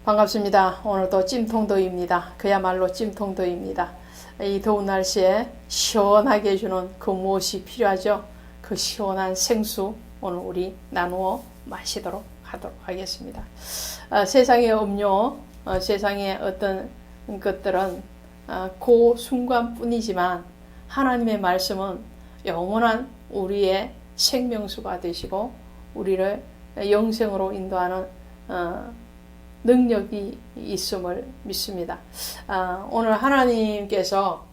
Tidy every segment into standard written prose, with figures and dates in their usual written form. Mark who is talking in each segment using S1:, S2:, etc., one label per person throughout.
S1: 반갑습니다. 오늘도 찜통더위입니다. 그야말로 찜통더위입니다. 이 더운 날씨에 시원하게 해주는 그 무엇이 필요하죠? 그 시원한 생수 오늘 우리 나누어 마시도록 하겠습니다. 세상의 음료, 세상의 어떤 것들은 그 순간뿐이지만 하나님의 말씀은 영원한 우리의 생명수가 되시고 우리를 영생으로 인도하는 능력이 있음을 믿습니다. 오늘 하나님께서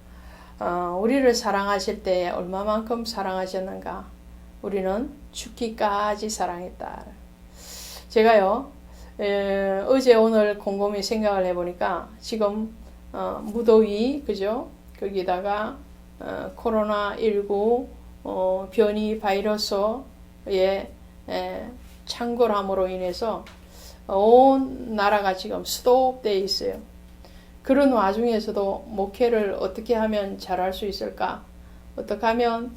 S1: 우리를 사랑하실 때 얼마만큼 사랑하셨는가? 우리는 죽기까지 사랑했다. 제가요 어제 오늘 곰곰이 생각을 해보니까 지금 무더위 그죠? 거기다가 코로나19 변이 바이러스의 창궐함으로 인해서 온 나라가 지금 스톱되어 있어요. 그런 와중에서도 목회를 어떻게 하면 잘할 수 있을까? 어떻게 하면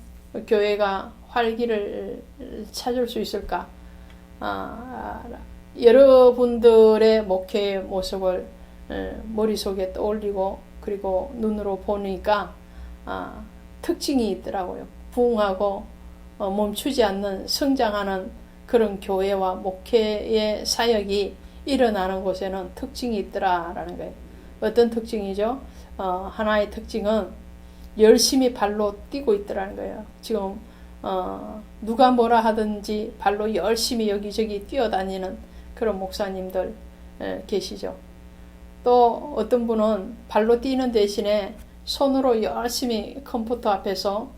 S1: 교회가 활기를 찾을 수 있을까? 여러분들의 목회의 모습을 머릿속에 떠올리고 그리고 눈으로 보니까 특징이 있더라고요. 부흥하고 멈추지 않는 성장하는 그런 교회와 목회의 사역이 일어나는 곳에는 특징이 있더라라는 거예요. 어떤 특징이죠? 하나의 특징은 열심히 발로 뛰고 있더라는 거예요. 지금 누가 뭐라 하든지 발로 열심히 여기저기 뛰어다니는 그런 목사님들 계시죠. 또 어떤 분은 발로 뛰는 대신에 손으로 열심히 컴퓨터 앞에서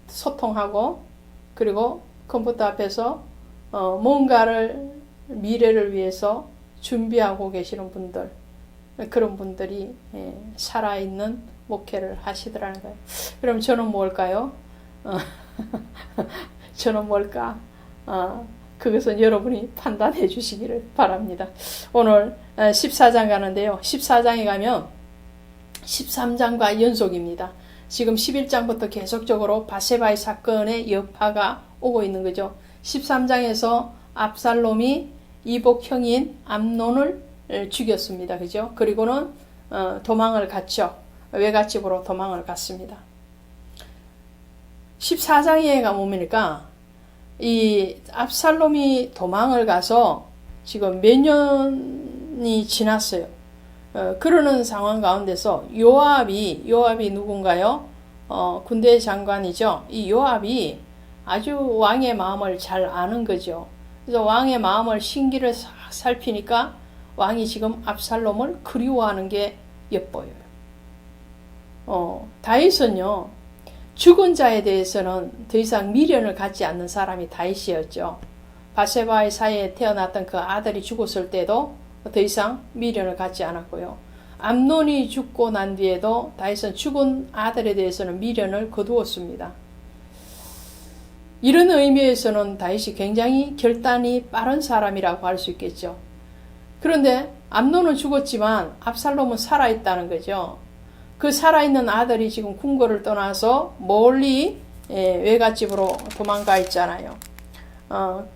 S1: 소통하고 그리고 컴퓨터 앞에서 뭔가를 미래를 위해서 준비하고 계시는 분들, 그런 분들이 살아있는 목회를 하시더라는 거예요. 그럼 저는 뭘까요? 저는 뭘까? 그것은 여러분이 판단해 주시기를 바랍니다. 오늘 14장 가는데요. 14장에 가면 13장과 연속입니다. 지금 11장부터 계속적으로 바세바의 사건의 여파가 오고 있는 거죠. 13장에서 압살롬이 이복 형인 암논을 죽였습니다. 그죠? 그리고는 도망을 갔죠. 외갓집으로 도망을 갔습니다. 14장에 가보니까 이 압살롬이 도망을 가서 지금 몇 년이 지났어요. 그러는 상황 가운데서 요압이 누군가요? 군대 장관이죠. 이 요압이 아주 왕의 마음을 잘 아는 거죠. 그래서 왕의 마음을 신기를 살피니까 왕이 지금 압살롬을 그리워하는 게 엿보여요. 다윗은요, 죽은 자에 대해서는 더 이상 미련을 갖지 않는 사람이 다윗이었죠. 바세바의 사이에 태어났던 그 아들이 죽었을 때도 더 이상 미련을 갖지 않았고요. 암논이 죽고 난 뒤에도 다윗은 죽은 아들에 대해서는 미련을 거두었습니다. 이런 의미에서는 다윗이 굉장히 결단이 빠른 사람이라고 할 수 있겠죠. 그런데 암논은 죽었지만 압살롬은 살아있다는 거죠. 그 살아있는 아들이 지금 궁궐을 떠나서 멀리 외갓집으로 도망가 있잖아요.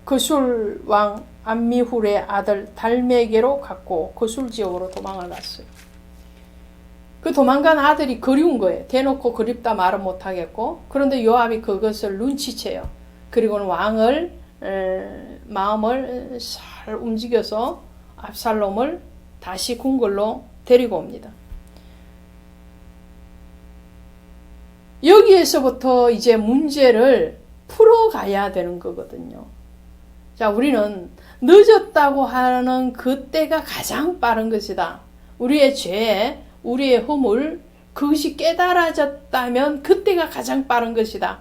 S1: 그술 왕 암미훌의 아들 달메게로 갔고 그술 지역으로 도망을 갔어요. 그 도망간 아들이 그리운 거예요. 대놓고 그립다 말은 못하겠고 그런데 요압이 그것을 눈치채요. 그리고는 왕을 마음을 잘 움직여서 압살롬을 다시 궁궐로 데리고 옵니다. 여기에서부터 이제 문제를 풀어가야 되는 거거든요. 자, 우리는 늦었다고 하는 그때가 가장 빠른 것이다. 우리의 죄, 우리의 허물, 그것이 깨달아졌다면 그때가 가장 빠른 것이다.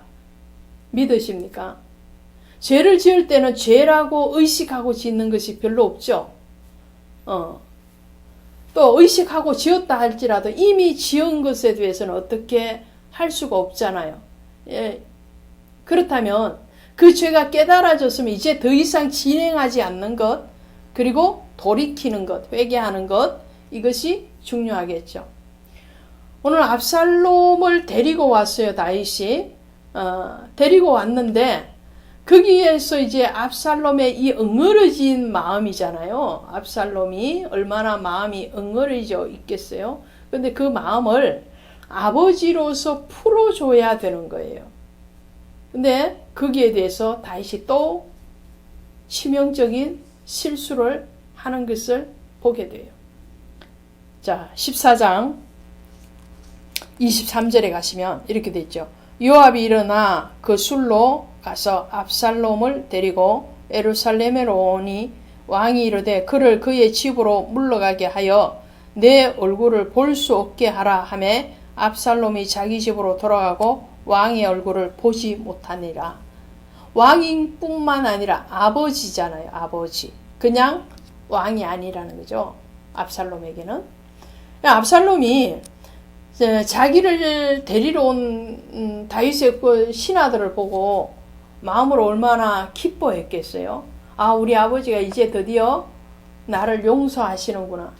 S1: 믿으십니까? 죄를 지을 때는 죄라고 의식하고 짓는 것이 별로 없죠. 또 의식하고 지었다 할지라도 이미 지은 것에 대해서는 어떻게 할 수가 없잖아요. 그렇다면 그 죄가 깨달아졌으면 이제 더 이상 진행하지 않는 것, 그리고 돌이키는 것, 회개하는 것, 이것이 중요하겠죠. 오늘 압살롬을 데리고 왔어요, 다윗이. 데리고 왔는데 거기에서 이제 압살롬의 이 엉얼어진 마음이잖아요. 압살롬이 얼마나 마음이 엉얼어져 있겠어요. 근데 그 마음을 아버지로서 풀어줘야 되는 거예요. 근데 거기에 대해서 다윗이 또 치명적인 실수를 하는 것을 보게 돼요. 자, 14장 23절에 가시면 이렇게 돼 있죠. 요압이 일어나 그 술로 가서 압살롬을 데리고 예루살렘으로 오니 왕이 이르되 그를 그의 집으로 물러가게 하여 내 얼굴을 볼 수 없게 하라 하매 압살롬이 자기 집으로 돌아가고 왕의 얼굴을 보지 못하니라. 왕인뿐만 아니라 아버지잖아요. 아버지. 그냥 왕이 아니라는 거죠. 압살롬에게는. 압살롬이 자기를 데리러 온 다윗의 그 신하들을 보고 마음으로 얼마나 기뻐했겠어요. 아, 우리 아버지가 이제 드디어 나를 용서하시는구나.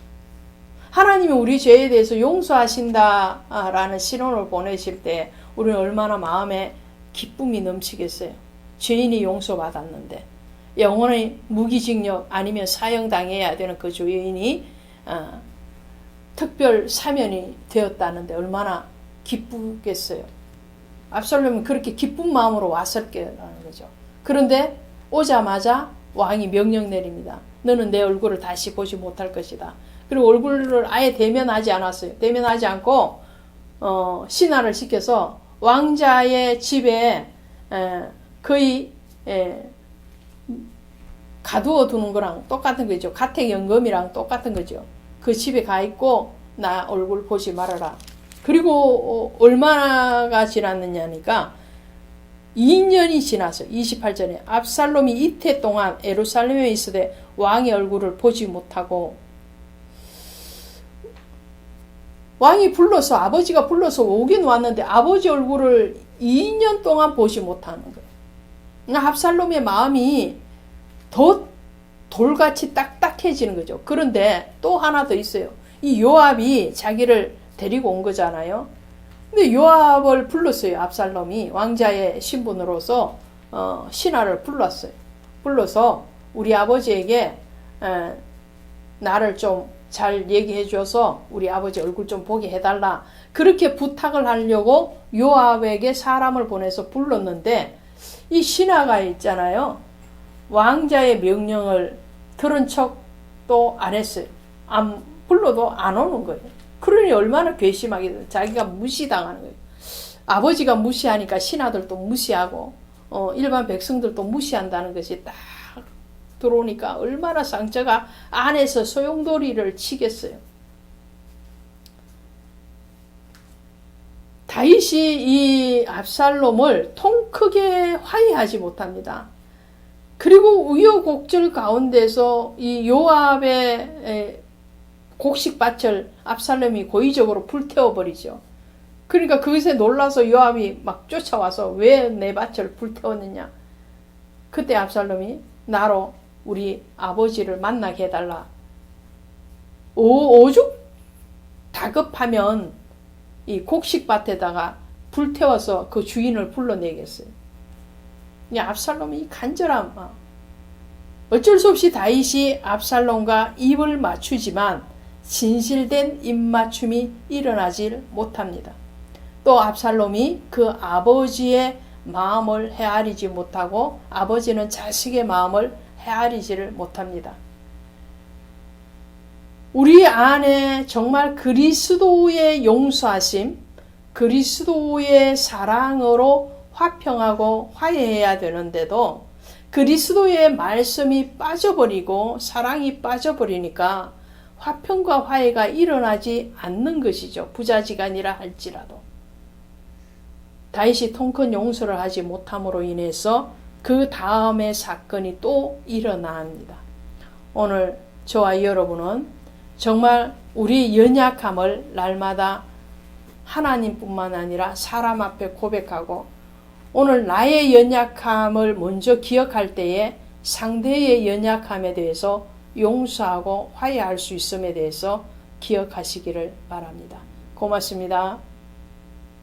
S1: 하나님이 우리 죄에 대해서 용서하신다라는 신호를 보내실 때 우리는 얼마나 마음에 기쁨이 넘치겠어요. 죄인이 용서받았는데 영원히 무기징역 아니면 사형당해야 되는 그 죄인이 특별 사면이 되었다는데 얼마나 기쁘겠어요. 압살롬은 그렇게 기쁜 마음으로 왔을 거라는 거죠. 그런데 오자마자 왕이 명령 내립니다. 너는 내 얼굴을 다시 보지 못할 것이다. 그리고 얼굴을 아예 대면하지 않았어요. 대면하지 않고 신하를 시켜서 왕자의 집에 거의 가두어 두는 거랑 똑같은 거죠. 가택연금이랑 똑같은 거죠. 그 집에 가 있고 나 얼굴 보지 말아라. 그리고 얼마나 지났느냐니까 2년이 지나서 28절에 압살롬이 이태 동안 예루살렘에 있으되 왕의 얼굴을 보지 못하고 왕이 불러서 아버지가 불러서 오긴 왔는데 아버지 얼굴을 2년 동안 보지 못하는 거예요. 압살롬의 마음이 더 돌같이 딱딱해지는 거죠. 그런데 또 하나 더 있어요. 이 요압이 자기를 데리고 온 거잖아요. 근데 요압을 불렀어요. 압살롬이 왕자의 신분으로서 신하를 불렀어요. 불러서 우리 아버지에게 나를 좀 잘 얘기해 줘서 우리 아버지 얼굴 좀 보게 해달라. 그렇게 부탁을 하려고 요압에게 사람을 보내서 불렀는데 이 신하가 있잖아요. 왕자의 명령을 들은 척도 안 했어요. 불러도 안 오는 거예요. 그러니 얼마나 괘씸하게 자기가 무시당하는 거예요. 아버지가 무시하니까 신하들도 무시하고 일반 백성들도 무시한다는 것이 딱 들어오니까 얼마나 상처가 안에서 소용돌이를 치겠어요. 다윗이 이 압살롬을 통 크게 화해하지 못합니다. 그리고 우여곡절 가운데서 이 요압의 곡식밭을 압살롬이 고의적으로 불태워버리죠. 그러니까 그것에 놀라서 요압이 막 쫓아와서 왜 내 밭을 불태웠느냐. 그때 압살롬이 나로 우리 아버지를 만나게 해달라. 오죽 다급하면 이 곡식밭에다가 불태워서 그 주인을 불러내겠어요. 압살롬이 간절한 마음. 어쩔 수 없이 다윗이 압살롬과 입을 맞추지만 진실된 입맞춤이 일어나질 못합니다. 또 압살롬이 그 아버지의 마음을 헤아리지 못하고 아버지는 자식의 마음을 헤아리지를 못합니다. 우리 안에 정말 그리스도의 용서하심, 그리스도의 사랑으로 화평하고 화해해야 되는데도 그리스도의 말씀이 빠져버리고 사랑이 빠져버리니까 화평과 화해가 일어나지 않는 것이죠. 부자지간이라 할지라도. 다윗이 통큰 용서를 하지 못함으로 인해서 그 다음의 사건이 또 일어납니다. 오늘 저와 여러분은 정말 우리 연약함을 날마다 하나님뿐만 아니라 사람 앞에 고백하고 오늘 나의 연약함을 먼저 기억할 때에 상대의 연약함에 대해서 용서하고 화해할 수 있음에 대해서 기억하시기를 바랍니다. 고맙습니다.